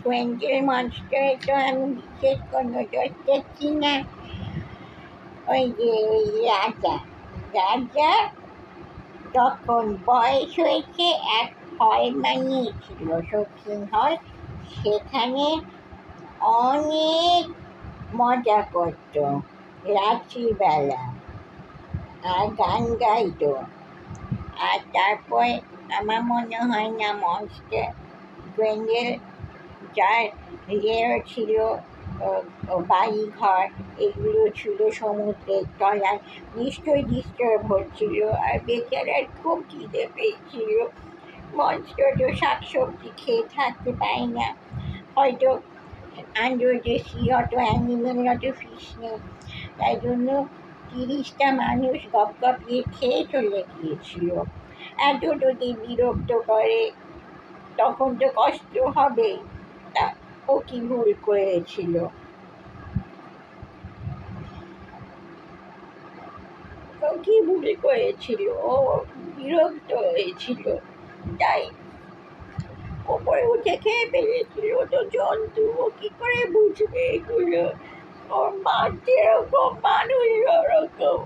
গোয়েন্দার মনস্টারে তো আমি বিশেষ কোনো দোষ দেখছি না। ওই রাজা রাজা তখন বয়স হয়েছে, এক হল বানিয়েছিল, শৌখিন হল। সেখানে অনেক মজা করতো রাত্রিবেলা, আর গান গাইতো। আর তারপরে আমার মনে হয় না মনস্টার গ্রেন্ডেল যার ইয়ে ছিল, বাড়ি ঘর এগুলো ছিল সমুদ্রের তলায়, নিশ্চয়ই ডিস্টার্ব হচ্ছিল। আর বেচারার খুব খিদে পেয়েছিল। মনস্টার তো শাকসবজি খেয়ে থাকতে পারে না, হয়তো আন্ডার দ্য সি অত অ্যানিমেল অত ফিশ নেই, তাই জন্য 30টা মানুষ গপ গপিয়ে খেয়ে চলে গিয়েছিল। এত যদি বিরক্ত করে তখন তো কষ্ট হবে। তা ও কি ভুল করেছিল? ও কি ভুল করেছিল? ও বিরক্ত হয়েছিল, তাই ওপরে উঠে খেয়ে ফেলেছিল। ও তো জন্তু, ও কি করে বুঝবে এগুলো? ওর মা যেরকম মানুষ ওরকম।